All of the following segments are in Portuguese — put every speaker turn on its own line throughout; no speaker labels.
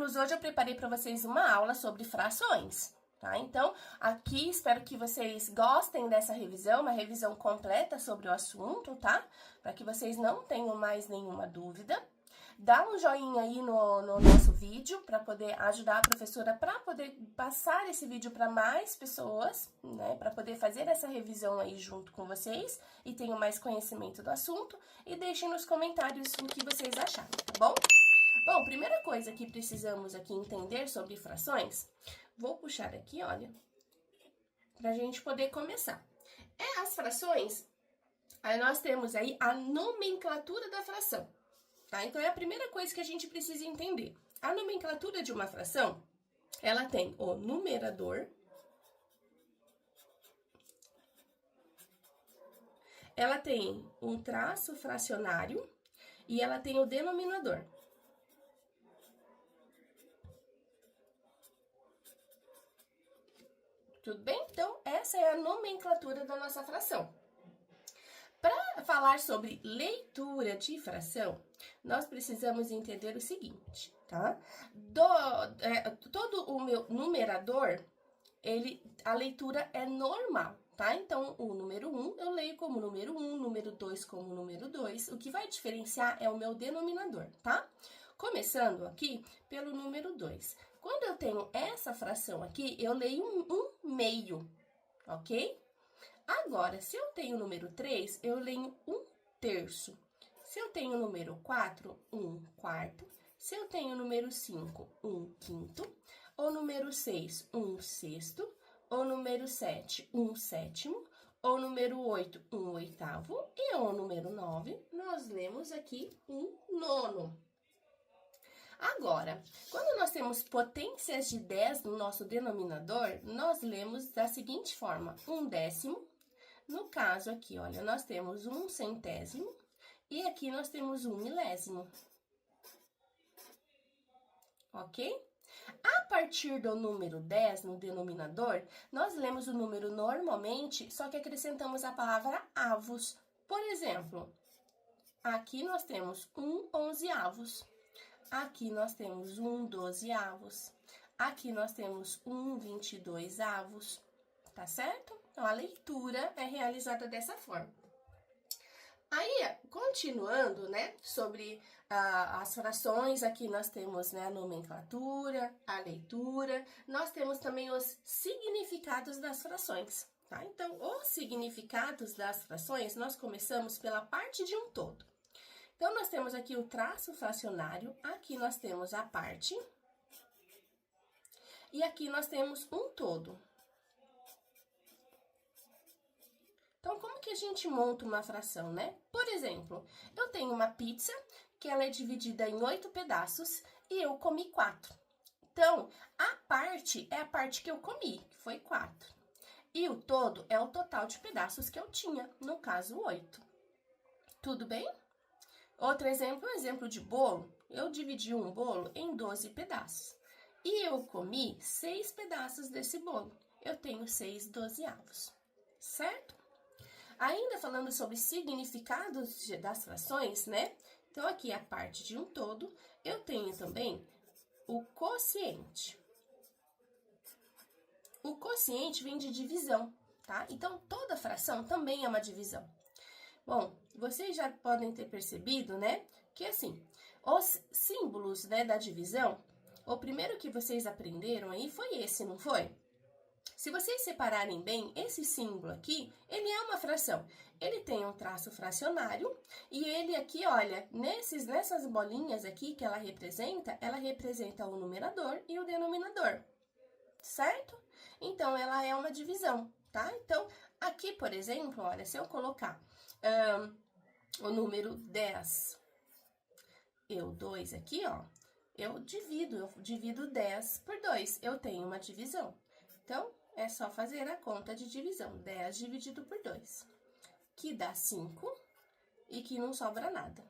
alunos, hoje eu preparei para vocês uma aula sobre frações, tá? Então, aqui espero que vocês gostem dessa revisão, uma revisão completa sobre o assunto, tá? Para que vocês não tenham mais nenhuma dúvida. Dá um joinha aí no nosso vídeo para poder ajudar a professora para poder passar esse vídeo para mais pessoas, né? Para poder fazer essa revisão aí junto com vocês e tenham mais conhecimento do assunto. E deixem nos comentários o que vocês acharam, tá bom? Bom, primeira coisa que precisamos aqui entender sobre frações, vou puxar aqui, olha, para a gente poder começar. As frações, aí nós temos aí a nomenclatura da fração. Tá? Então, é a primeira coisa que a gente precisa entender. A nomenclatura de uma fração, ela tem o numerador, ela tem um traço fracionário e ela tem o denominador. Tudo bem? Então, essa é a nomenclatura da nossa fração. Para falar sobre leitura de fração, nós precisamos entender o seguinte, tá? Todo o meu numerador, a leitura é normal, tá? Então, o número 1 eu leio como número 1, número 2 como número 2. O que vai diferenciar é o meu denominador, tá? Começando aqui pelo número 2. Quando eu tenho essa fração aqui, eu leio um meio, ok? Agora, se eu tenho o número 3, eu leio 1/3. Se eu tenho o número 4, 1/4. Se eu tenho o número 5, 1/5. O número 6, 1/6. O número 7, 1/7. O número 8, 1/8. E o número 9, nós lemos aqui 1/9. Agora, quando nós temos potências de 10 no nosso denominador, nós lemos da seguinte forma: 1/10. No caso aqui, olha, nós temos 1/100 e aqui nós temos 1/1000. Ok? A partir do número 10 no denominador, nós lemos o número normalmente, só que acrescentamos a palavra avos. Por exemplo, aqui nós temos 1/11. Aqui nós temos 1/12. Aqui nós temos 1/22. Tá certo? Então, a leitura é realizada dessa forma. Aí, continuando, né, sobre as frações, aqui nós temos, né, a nomenclatura, a leitura, nós temos também os significados das frações, tá? Então, os significados das frações, nós começamos pela parte de um todo. Então, nós temos aqui o traço fracionário, aqui nós temos a parte, e aqui nós temos um todo. Então, como que a gente monta uma fração, né? Por exemplo, eu tenho uma pizza que ela é dividida em 8 pedaços e eu comi 4. Então, a parte é a parte que eu comi, que foi 4. E o todo é o total de pedaços que eu tinha, no caso 8. Tudo bem? Outro exemplo, um exemplo de bolo. Eu dividi um bolo em 12 pedaços. E eu comi 6 pedaços desse bolo. Eu tenho 6/12. Certo? Ainda falando sobre significados das frações, né? Então, aqui a parte de um todo, eu tenho também o quociente. O quociente vem de divisão, tá? Então, toda fração também é uma divisão. Bom, vocês já podem ter percebido, né? Que assim, os símbolos, né, da divisão, o primeiro que vocês aprenderam aí foi esse, não foi? Se vocês separarem bem, esse símbolo aqui, ele é uma fração. Ele tem um traço fracionário e ele aqui, olha, nessas bolinhas aqui que ela representa o numerador e o denominador, certo? Então, ela é uma divisão, tá? Então, aqui, por exemplo, olha, se eu colocar o número 10, 2 aqui, ó, eu divido 10 por 2, eu tenho uma divisão. Então, é só fazer a conta de divisão, 10 dividido por 2, que dá 5 e que não sobra nada.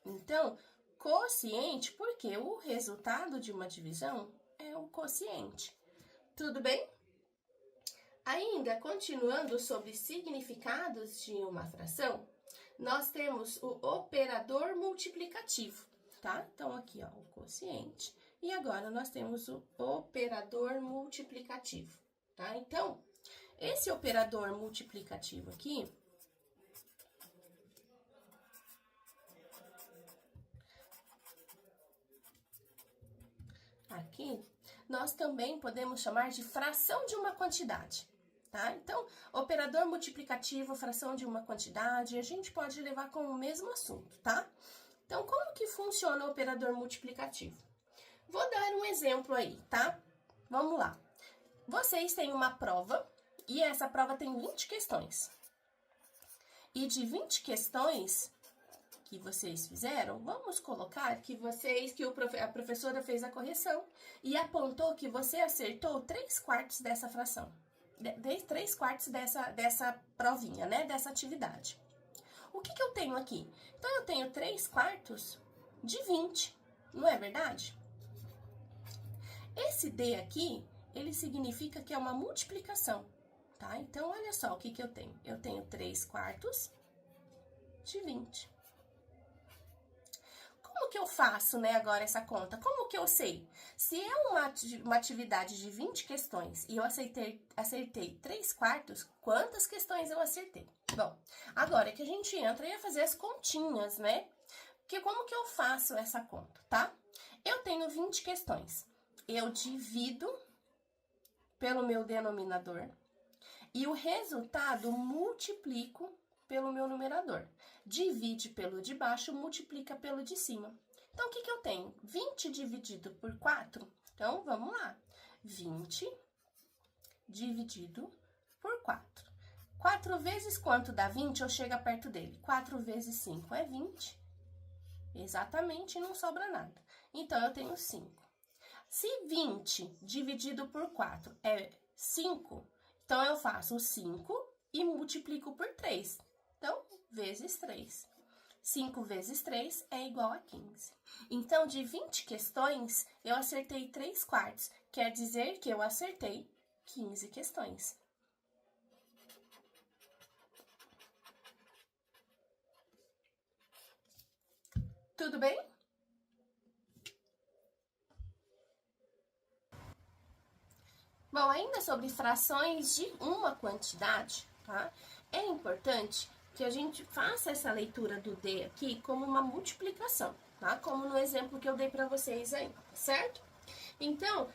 Então, quociente, porque o resultado de uma divisão é o quociente. Tudo bem? Ainda continuando sobre significados de uma fração, nós temos o operador multiplicativo, tá? Então, aqui, ó, o quociente E agora, nós temos o operador multiplicativo, tá? Então, esse operador multiplicativo aqui, nós também podemos chamar de fração de uma quantidade, tá? Então, operador multiplicativo, fração de uma quantidade, a gente pode levar com o mesmo assunto, tá? Então, como que funciona o operador multiplicativo? Vou dar um exemplo aí, tá? Vamos lá. Vocês têm uma prova e essa prova tem 20 questões. E de 20 questões que vocês fizeram, vamos colocar que a professora fez a correção e apontou que você acertou 3/4 dessa fração. 3/4 dessa provinha, né? Dessa atividade. O que eu tenho aqui? Então, eu tenho 3/4 de 20, não é verdade? Esse D aqui, ele significa que é uma multiplicação, tá? Então, olha só o que eu tenho. Eu tenho 3/4 de 20. Como que eu faço, né, agora essa conta? Como que eu sei? Se é uma atividade de 20 questões e eu acertei 3/4, quantas questões eu acertei? Bom, agora é que a gente entra e ia fazer as continhas, né? Porque como que eu faço essa conta, tá? Eu tenho 20 questões. Eu divido pelo meu denominador e o resultado multiplico pelo meu numerador. Divide pelo de baixo, multiplica pelo de cima. Então, o que eu tenho? 20 dividido por 4. Então, vamos lá. 20 dividido por 4. 4 vezes quanto dá 20? Eu chego perto dele. 4 vezes 5 é 20. Exatamente, não sobra nada. Então, eu tenho 5. Se 20 dividido por 4 é 5, então eu faço 5 e multiplico por 3. Então, vezes 3. 5 vezes 3 é igual a 15. Então, de 20 questões, eu acertei 3/4. Quer dizer que eu acertei 15 questões. Tudo bem? Bom, ainda sobre frações de uma quantidade, tá? É importante que a gente faça essa leitura do D aqui como uma multiplicação, tá? Como no exemplo que eu dei para vocês aí, certo? Então,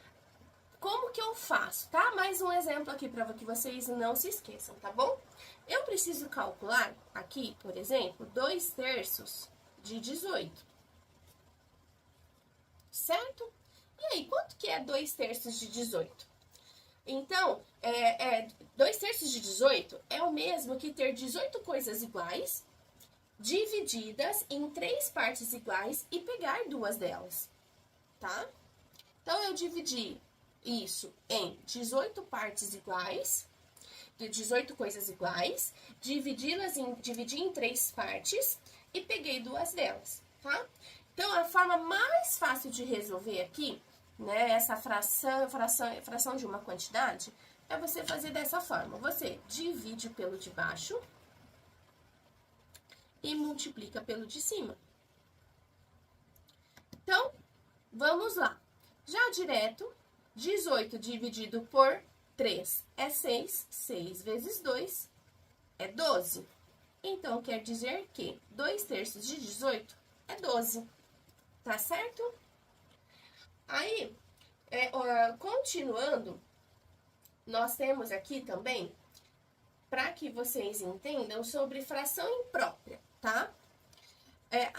como que eu faço, tá? Mais um exemplo aqui para que vocês não se esqueçam, tá bom? Eu preciso calcular aqui, por exemplo, 2/3 de 18, certo? E aí, quanto que é 2/3 de 18? Então, 2/3 de 18 é o mesmo que ter 18 coisas iguais, divididas em 3 partes iguais e pegar 2 delas, tá? Então, eu dividi isso em 18 partes iguais, de 18 coisas iguais, dividi em 3 partes e peguei 2 delas, tá? Então, a forma mais fácil de resolver aqui, né, essa fração de uma quantidade, é você fazer dessa forma. Você divide pelo de baixo e multiplica pelo de cima. Então, vamos lá. Já direto, 18 dividido por 3 é 6. 6 vezes 2 é 12. Então, quer dizer que 2/3 de 18 é 12. Tá certo? Aí, continuando, nós temos aqui também, para que vocês entendam, sobre fração imprópria, tá?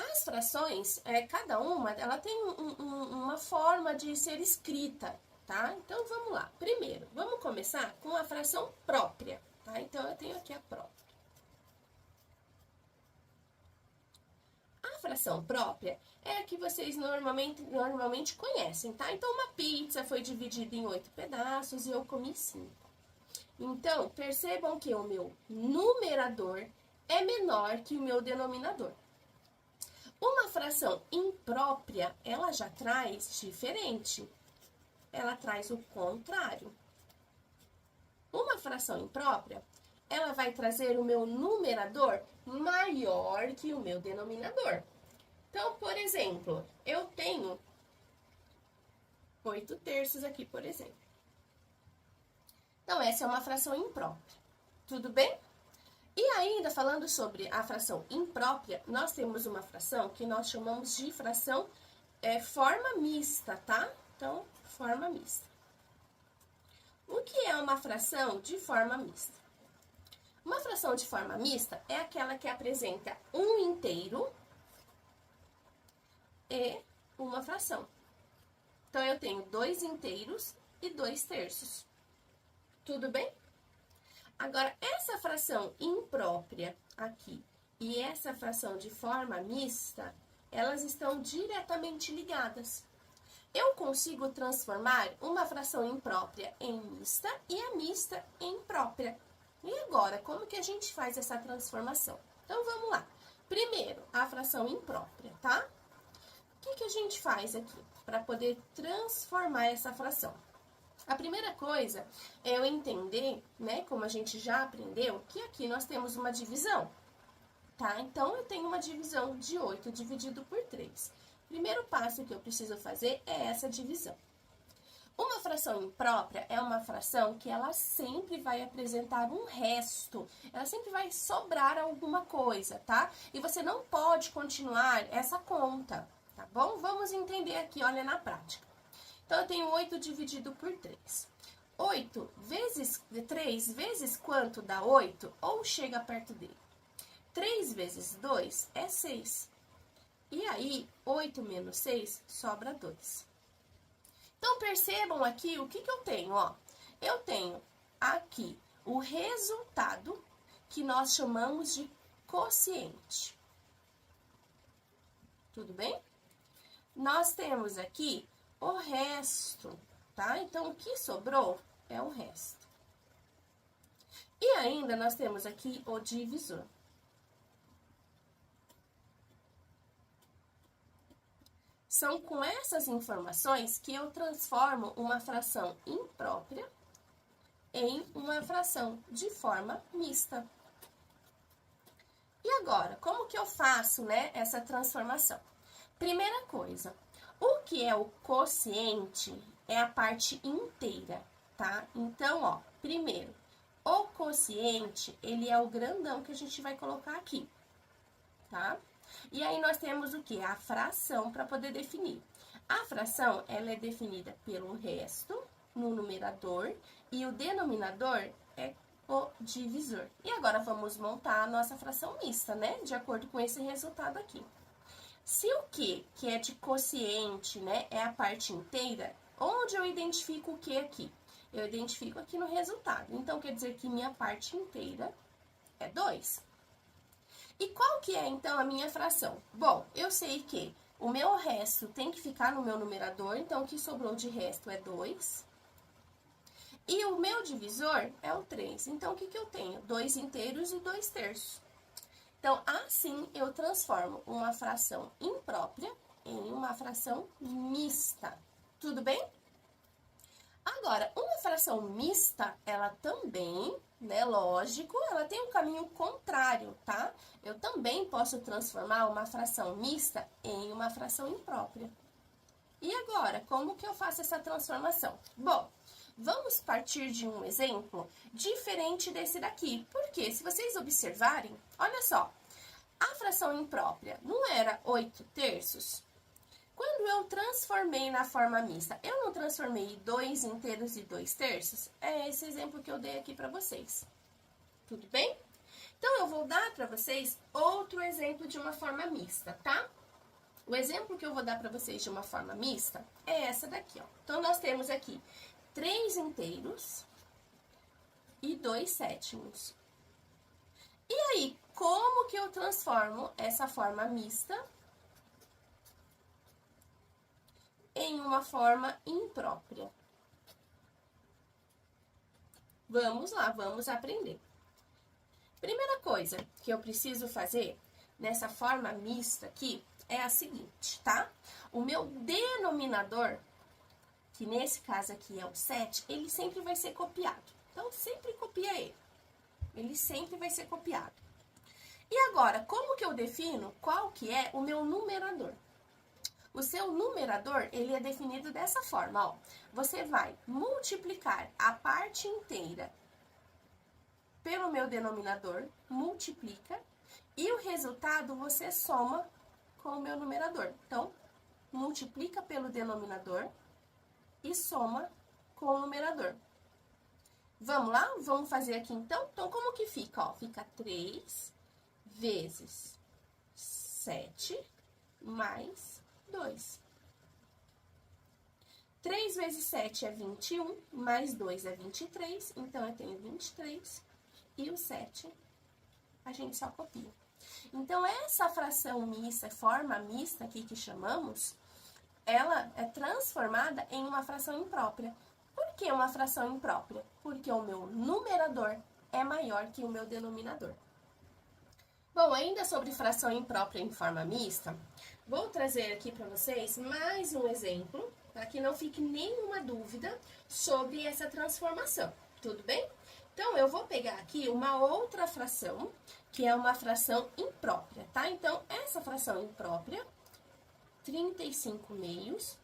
As frações, cada uma, ela tem uma forma de ser escrita, tá? Então, vamos lá. Primeiro, vamos começar com a fração própria, tá? Então, eu tenho aqui a própria. A fração própria é a que vocês normalmente conhecem, tá? Então, uma pizza foi dividida em 8 pedaços e eu comi 5. Então, percebam que o meu numerador é menor que o meu denominador. Uma fração imprópria, ela já traz diferente. Ela traz o contrário. Uma fração imprópria, ela vai trazer o meu numerador maior que o meu denominador. Então, por exemplo, eu tenho 8/3 aqui, por exemplo. Então, essa é uma fração imprópria. Tudo bem? E ainda falando sobre a fração imprópria, nós temos uma fração que nós chamamos de fração forma mista, tá? Então, forma mista. O que é uma fração de forma mista? Uma fração de forma mista é aquela que apresenta um inteiro e uma fração. Então, eu tenho 2 inteiros e 2/3. Tudo bem? Agora, essa fração imprópria aqui e essa fração de forma mista, elas estão diretamente ligadas. Eu consigo transformar uma fração imprópria em mista e a mista em imprópria. E agora, como que a gente faz essa transformação? Então, vamos lá. Primeiro, a fração imprópria, tá? O que a gente faz aqui para poder transformar essa fração? A primeira coisa é eu entender, né, como a gente já aprendeu, que aqui nós temos uma divisão, tá? Então, eu tenho uma divisão de 8 dividido por 3. Primeiro passo que eu preciso fazer é essa divisão. Uma fração imprópria é uma fração que ela sempre vai apresentar um resto, ela sempre vai sobrar alguma coisa, tá? E você não pode continuar essa conta, tá bom? Vamos entender aqui, olha, na prática. Então, eu tenho 8 dividido por 3. 8 vezes 3 vezes quanto dá 8? Ou chega perto dele. 3 vezes 2 é 6. E aí, 8 menos 6 sobra 2. Então, percebam aqui o que eu tenho, ó. Eu tenho aqui o resultado que nós chamamos de quociente. Tudo bem? Nós temos aqui o resto, tá? Então, o que sobrou é o resto. E ainda nós temos aqui o divisor. São com essas informações que eu transformo uma fração imprópria em uma fração de forma mista. E agora, como que eu faço, né, essa transformação? Primeira coisa, o que é o quociente é a parte inteira, tá? Então, ó, primeiro, o quociente, ele é o grandão que a gente vai colocar aqui, tá? E aí, nós temos o que? A fração para poder definir. A fração, ela é definida pelo resto no numerador e o denominador é o divisor. E agora, vamos montar a nossa fração mista, né? De acordo com esse resultado aqui. Se o que é de quociente, né, é a parte inteira, onde eu identifico o que aqui? Eu identifico aqui no resultado. Então, quer dizer que minha parte inteira é 2. E qual que é, então, a minha fração? Bom, eu sei que o meu resto tem que ficar no meu numerador, então, o que sobrou de resto é 2. E o meu divisor é o 3. Então, o que eu tenho? 2 inteiros e 2/3. Então, assim, eu transformo uma fração imprópria em uma fração mista. Tudo bem? Agora, uma fração mista, ela também, né, lógico, ela tem um caminho contrário, tá? Eu também posso transformar uma fração mista em uma fração imprópria. E agora, como que eu faço essa transformação? Bom, vamos partir de um exemplo diferente desse daqui. Porque, se vocês observarem, olha só, a fração imprópria não era 8/3? Quando eu transformei na forma mista, eu não transformei 2 inteiros e 2/3? É esse exemplo que eu dei aqui para vocês. Tudo bem? Então, eu vou dar para vocês outro exemplo de uma forma mista, tá? O exemplo que eu vou dar para vocês de uma forma mista é essa daqui, ó. Então, nós temos aqui 3 inteiros e 2/7. E aí, como que eu transformo essa forma mista em uma forma imprópria? Vamos lá, vamos aprender. Primeira coisa que eu preciso fazer nessa forma mista aqui é a seguinte, tá? O meu denominador, que nesse caso aqui é o 7, ele sempre vai ser copiado. Então, sempre copia ele. Ele sempre vai ser copiado. E agora, como que eu defino qual que é o meu numerador? O seu numerador, ele é definido dessa forma, ó. Você vai multiplicar a parte inteira pelo meu denominador, multiplica, e o resultado você soma com o meu numerador. Então, multiplica pelo denominador e soma com o numerador. Vamos lá? Vamos fazer aqui então? Então, como que fica? Ó, fica 3 vezes 7 mais 2. 3 vezes 7 é 21, mais 2 é 23, então eu tenho 23, e o 7 a gente só copia. Então, essa fração mista, forma mista aqui que chamamos, ela é transformada em uma fração imprópria. Por que uma fração imprópria? Porque o meu numerador é maior que o meu denominador. Bom, ainda sobre fração imprópria em forma mista, vou trazer aqui para vocês mais um exemplo, para que não fique nenhuma dúvida sobre essa transformação, tudo bem? Então, eu vou pegar aqui uma outra fração, que é uma fração imprópria, tá? Então, essa fração imprópria, 35 meios,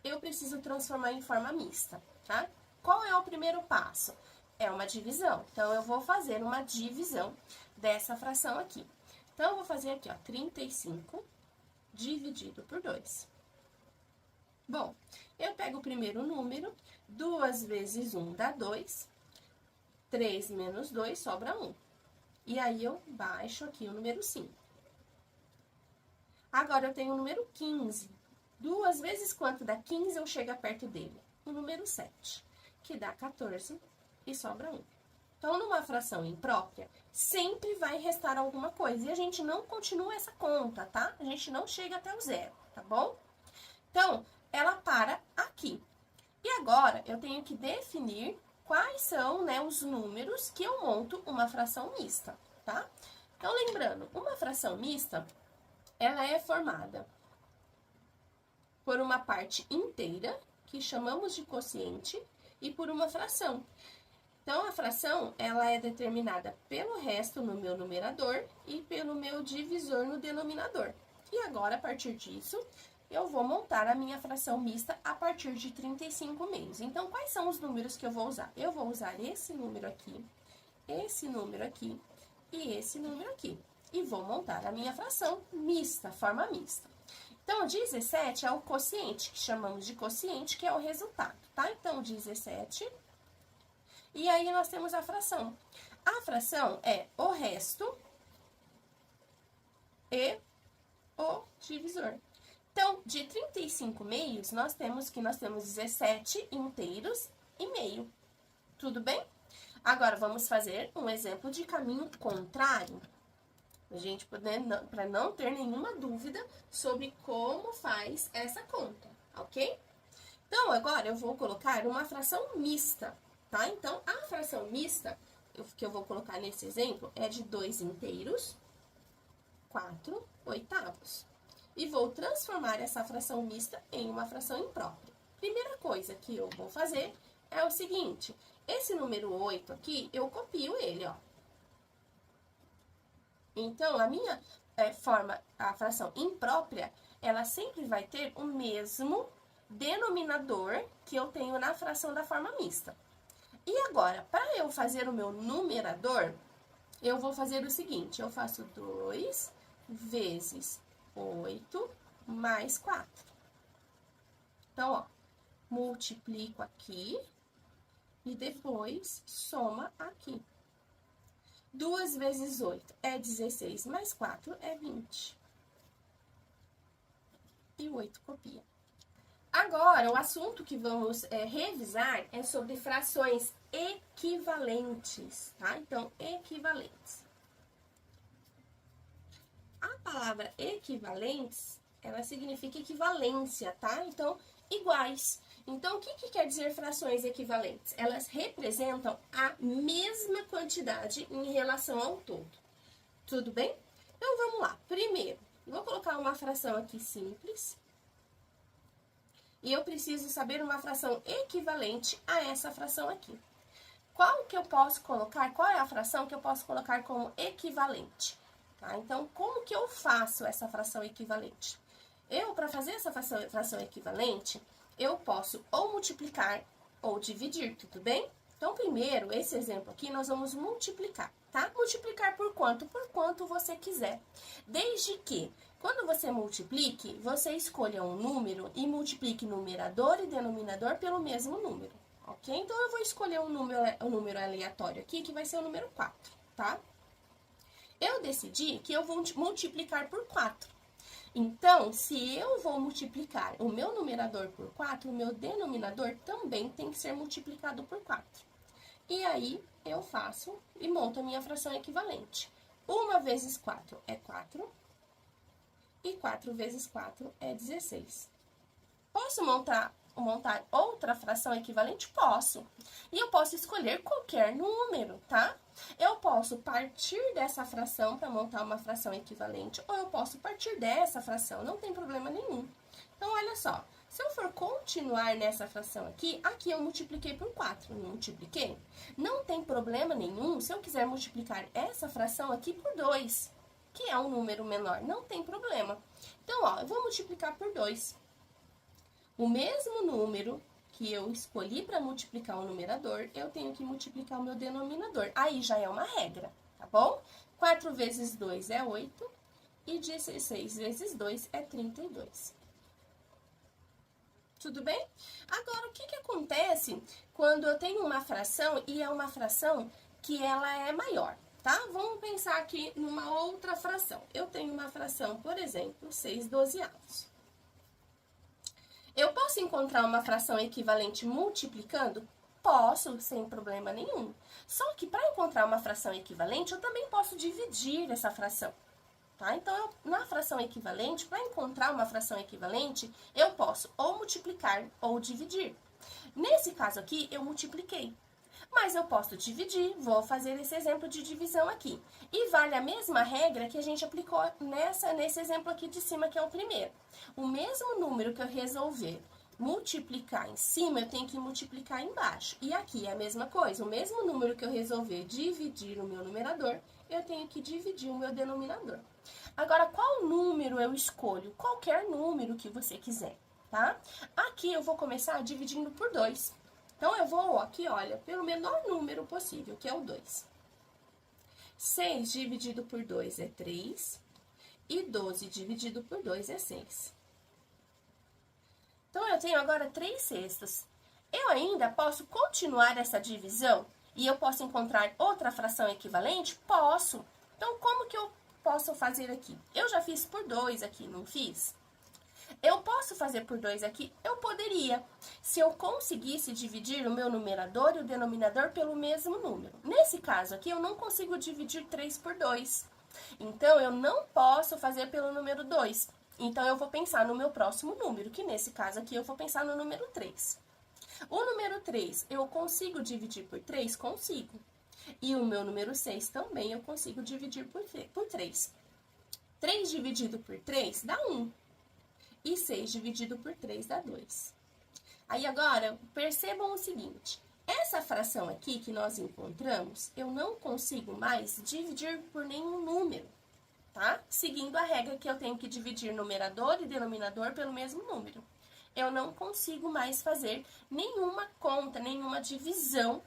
eu preciso transformar em forma mista, tá? Qual é o primeiro passo? É uma divisão. Então, eu vou fazer uma divisão dessa fração aqui. Então, eu vou fazer aqui, ó, 35 dividido por 2. Bom, eu pego o primeiro número, 2 vezes 1 dá 2, 3 menos 2 sobra 1. E aí, eu baixo aqui o número 5. Agora, eu tenho o número 15. 2 vezes quanto dá 15, eu chego perto dele? O número 7, que dá 14 e sobra 1. Então, numa fração imprópria, sempre vai restar alguma coisa. E a gente não continua essa conta, tá? A gente não chega até o zero, tá bom? Então, ela para aqui. E agora, eu tenho que definir quais são, né, os números que eu monto uma fração mista, tá? Então, lembrando, uma fração mista, ela é formada por uma parte inteira, que chamamos de quociente, e por uma fração. Então, a fração, ela é determinada pelo resto no meu numerador e pelo meu divisor no denominador. E agora, a partir disso, eu vou montar a minha fração mista a partir de 35 meios. Então, quais são os números que eu vou usar? Eu vou usar esse número aqui e esse número aqui. E vou montar a minha fração mista, forma mista. Então, 17 é o quociente, que chamamos de quociente, que é o resultado, tá? Então, 17. E aí, nós temos a fração. A fração é o resto e o divisor. Então, de 35 meios, nós temos 17 inteiros e meio. Tudo bem? Agora, vamos fazer um exemplo de caminho contrário. A gente para não ter nenhuma dúvida sobre como faz essa conta, ok? Então, agora eu vou colocar uma fração mista, tá? Então, a fração mista, que eu vou colocar nesse exemplo, é de 2 inteiros, 4 oitavos. E vou transformar essa fração mista em uma fração imprópria. Primeira coisa que eu vou fazer é o seguinte, esse número 8 aqui, eu copio ele, ó. Então, a minha a fração imprópria, ela sempre vai ter o mesmo denominador que eu tenho na fração da forma mista. E agora, para eu fazer o meu numerador, eu vou fazer o seguinte, eu faço 2 vezes 8 mais 4. Então, ó, multiplico aqui e depois soma aqui. 2 vezes 8 é 16, mais 4 é 20. E o 8 copia. Agora, o assunto que vamos revisar é sobre frações equivalentes, tá? Então, equivalentes. A palavra equivalentes, ela significa equivalência, tá? Então, iguais. Então, o que quer dizer frações equivalentes? Elas representam a mesma quantidade em relação ao todo. Tudo bem? Então, vamos lá. Primeiro, vou colocar uma fração aqui simples. E eu preciso saber uma fração equivalente a essa fração aqui. Qual que eu posso colocar? Qual é a fração que eu posso colocar como equivalente? Tá? Então, como que eu faço essa fração equivalente? para fazer essa fração equivalente, eu posso ou multiplicar ou dividir, tudo bem? Então, primeiro, esse exemplo aqui, nós vamos multiplicar, tá? Multiplicar por quanto? Por quanto você quiser. Desde que, quando você multiplique, você escolha um número e multiplique numerador e denominador pelo mesmo número, ok? Então, eu vou escolher um número aleatório aqui, que vai ser o número 4, tá? Eu decidi que eu vou multiplicar por 4. Então, se eu vou multiplicar o meu numerador por 4, o meu denominador também tem que ser multiplicado por 4. E aí, eu faço e monto a minha fração equivalente. 1 vezes 4 é 4, e 4 vezes 4 é 16. Posso montar outra fração equivalente? Posso. E eu posso escolher qualquer número, tá? Eu posso partir dessa fração para montar uma fração equivalente, ou eu posso partir dessa fração, não tem problema nenhum. Então, olha só, se eu for continuar nessa fração aqui eu multipliquei por 4, não multipliquei? Não tem problema nenhum se eu quiser multiplicar essa fração aqui por 2, que é um número menor, não tem problema. Então, ó, eu vou multiplicar por 2. O mesmo número que eu escolhi para multiplicar o numerador, eu tenho que multiplicar o meu denominador. Aí já é uma regra, tá bom? 4 vezes 2 é 8 e 16 vezes 2 é 32. Tudo bem? Agora, o que acontece quando eu tenho uma fração e é uma fração que ela é maior, tá? Vamos pensar aqui numa outra fração. Eu tenho uma fração, por exemplo, 6/12. Eu posso encontrar uma fração equivalente multiplicando? Posso, sem problema nenhum. Só que para encontrar uma fração equivalente, eu também posso dividir essa fração, tá? Então, na fração equivalente, para encontrar uma fração equivalente, eu posso ou multiplicar ou dividir. Nesse caso aqui, eu multipliquei. Mas eu posso dividir, vou fazer esse exemplo de divisão aqui. E vale a mesma regra que a gente aplicou nesse exemplo aqui de cima, que é o primeiro. O mesmo número que eu resolver multiplicar em cima, eu tenho que multiplicar embaixo. E aqui é a mesma coisa, o mesmo número que eu resolver dividir o meu numerador, eu tenho que dividir o meu denominador. Agora, qual número eu escolho? Qualquer número que você quiser, tá? Aqui eu vou começar dividindo por 2. Então, eu vou aqui, olha, pelo menor número possível, que é o 2. 6 dividido por 2 é 3. E 12 dividido por 2 é 6. Então, eu tenho agora 3/6. Eu ainda posso continuar essa divisão e eu posso encontrar outra fração equivalente? Posso. Então, como que eu posso fazer aqui? Eu já fiz por 2 aqui, não fiz? Eu posso fazer por 2 aqui? Eu poderia, se eu conseguisse dividir o meu numerador e o denominador pelo mesmo número. Nesse caso aqui, eu não consigo dividir 3 por 2. Então, eu não posso fazer pelo número 2. Então, eu vou pensar no meu próximo número, que nesse caso aqui, eu vou pensar no número 3. O número 3, eu consigo dividir por 3? Consigo. E o meu número 6 também eu consigo dividir por 3. 3 dividido por 3 dá 1. E 6 dividido por 3 dá 2. Aí, agora, percebam o seguinte. Essa fração aqui que nós encontramos, eu não consigo mais dividir por nenhum número, tá? Seguindo a regra que eu tenho que dividir numerador e denominador pelo mesmo número. Eu não consigo mais fazer nenhuma conta, nenhuma divisão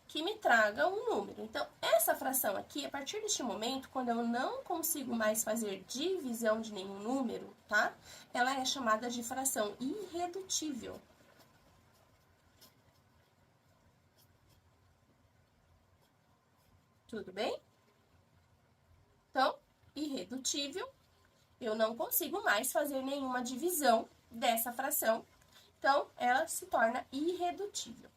que me traga um número. Então, essa fração aqui, a partir deste momento, quando eu não consigo mais fazer divisão de nenhum número, tá? Ela é chamada de fração irredutível. Tudo bem? Então, irredutível, eu não consigo mais fazer nenhuma divisão dessa fração. Então, ela se torna irredutível.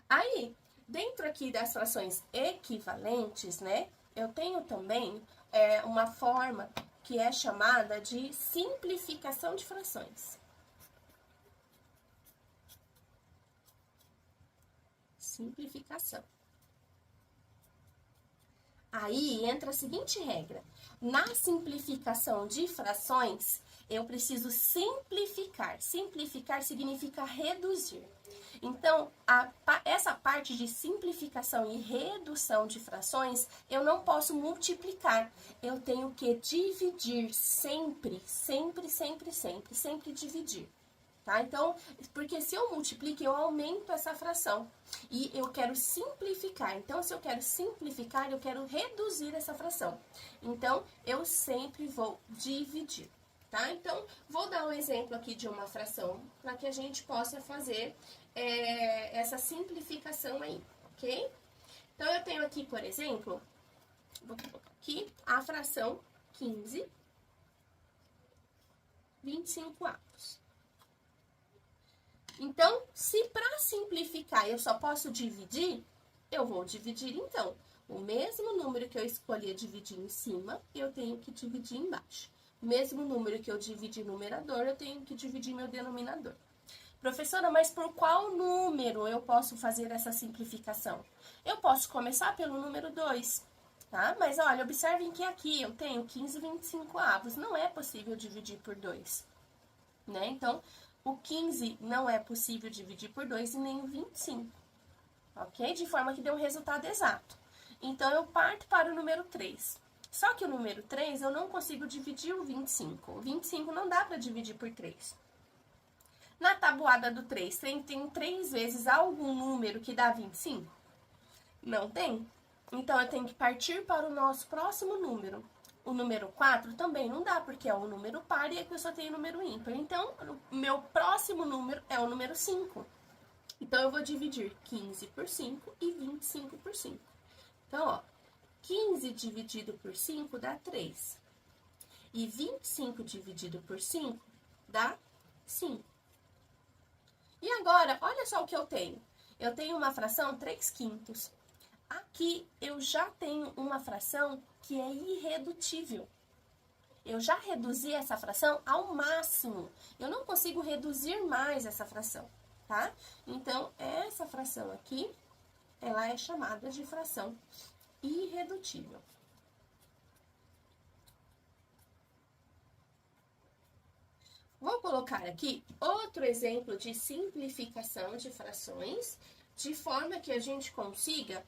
Aí, dentro aqui das frações equivalentes, né, eu tenho também uma forma que é chamada de simplificação de frações. Simplificação. Aí entra a seguinte regra: na simplificação de frações, Eu preciso simplificar. Simplificar significa reduzir. Então, essa parte de simplificação e redução de frações, eu não posso multiplicar. Eu tenho que dividir sempre, sempre, sempre, sempre, sempre dividir. Tá? Então, porque se eu multiplico, eu aumento essa fração. E eu quero simplificar. Então, se eu quero simplificar, eu quero reduzir essa fração. Então, eu sempre vou dividir. Tá? Então, vou dar um exemplo aqui de uma fração para que a gente possa fazer essa simplificação aí, ok? Então, eu tenho aqui, por exemplo, vou colocar aqui a fração 15, 25 avos. Então, se para simplificar eu só posso dividir, eu vou dividir então. O mesmo número que eu escolhi dividir em cima, eu tenho que dividir embaixo. O mesmo número que eu dividi no numerador, eu tenho que dividir meu denominador. Professora, mas por qual número eu posso fazer essa simplificação? Eu posso começar pelo número 2, tá? Mas olha, observem que aqui eu tenho 15 25 avos. Não é possível dividir por 2, né? Então, o 15 não é possível dividir por 2 e nem o 25, ok? De forma que dê um resultado exato. Então, eu parto para o número 3. Só que o número 3 eu não consigo dividir o 25. O 25 não dá para dividir por 3. Na tabuada do 3, tem 3 vezes algum número que dá 25? Não tem. Então, eu tenho que partir para o nosso próximo número. O número 4 também não dá, porque é um número par e aqui eu só tenho número ímpar. Então, o meu próximo número é o número 5. Então, eu vou dividir 15 por 5 e 25 por 5. Então, ó, 15 dividido por 5 dá 3. E 25 dividido por 5 dá 5. E agora, olha só o que eu tenho. Eu tenho uma fração 3/5. Aqui, eu já tenho uma fração que é irredutível. Eu já reduzi essa fração ao máximo. Eu não consigo reduzir mais essa fração, tá? Então, essa fração aqui, ela é chamada de fração irredutível. Vou colocar aqui outro exemplo de simplificação de frações, de forma que a gente consiga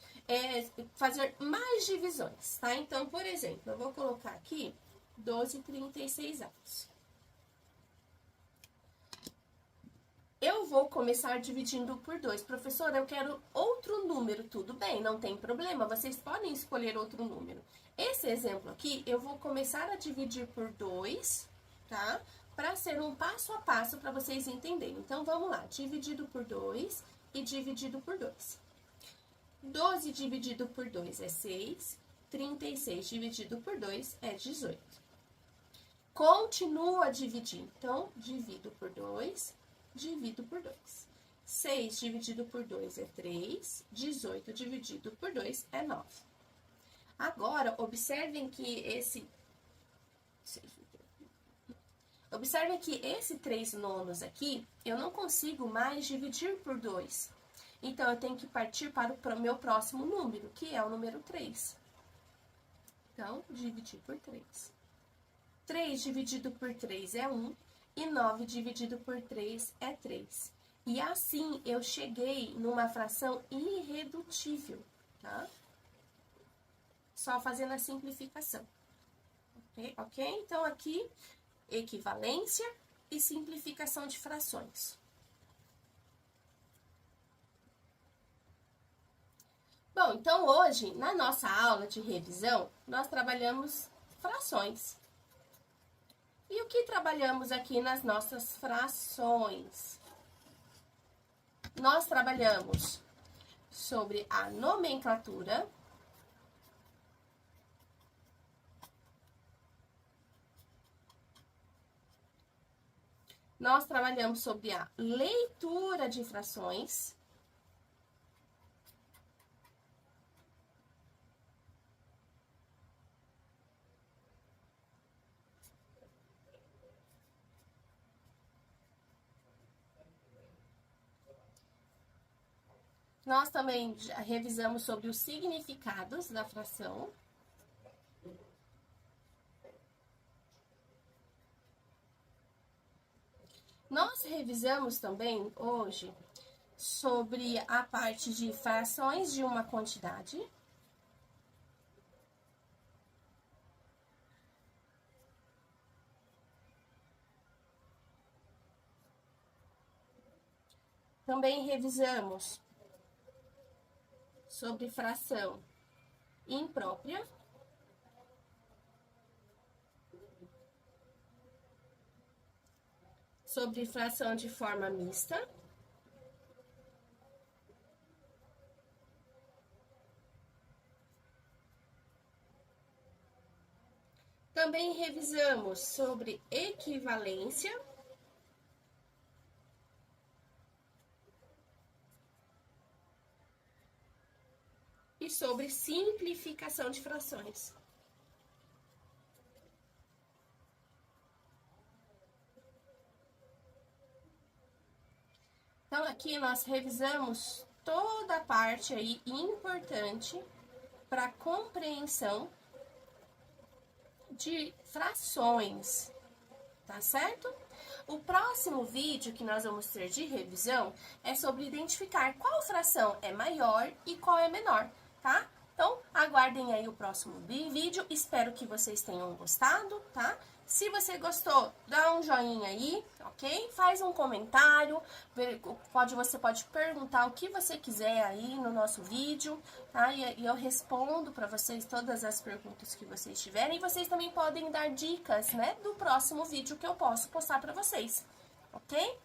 fazer mais divisões, tá? Então, por exemplo, eu vou colocar aqui 12/36 avos. Eu vou começar dividindo por 2. Professora, eu quero outro número. Tudo bem, não tem problema, vocês podem escolher outro número. Esse exemplo aqui, eu vou começar a dividir por 2, tá? Para ser um passo a passo para vocês entenderem. Então, vamos lá. Dividido por 2 e dividido por 2. 12 dividido por 2 é 6. 36 dividido por 2 é 18. Continua a dividir. Então, divido por 2, divido por 2. 6 dividido por 2 é 3. 18 dividido por 2 é 9. Agora, observem que esse 3 nonos aqui, eu não consigo mais dividir por 2. Então, eu tenho que partir para o meu próximo número, que é o número 3. Então, dividir por 3. 3 dividido por 3 é 1, e 9 dividido por 3 é 3. E assim, eu cheguei numa fração irredutível, tá? Só fazendo a simplificação. Ok? Então, aqui, equivalência e simplificação de frações. Bom, então hoje, na nossa aula de revisão, nós trabalhamos frações. E o que trabalhamos aqui nas nossas frações? Nós trabalhamos sobre a nomenclatura, nós trabalhamos sobre a leitura de frações, nós também revisamos sobre os significados da fração. revisamos também hoje sobre a parte de frações de uma quantidade. Também revisamos sobre fração imprópria. Sobre fração de forma mista. Também revisamos sobre equivalência. E sobre simplificação de frações. Então, aqui nós revisamos toda a parte aí importante para compreensão de frações, tá certo? O próximo vídeo que nós vamos ter de revisão é sobre identificar qual fração é maior e qual é menor, tá? Então, aguardem aí o próximo vídeo, espero que vocês tenham gostado, tá? Se você gostou, dá um joinha aí, ok? Faz um comentário, você pode perguntar o que você quiser aí no nosso vídeo, tá? E eu respondo para vocês todas as perguntas que vocês tiverem. E vocês também podem dar dicas, né, do próximo vídeo que eu posso postar para vocês, ok?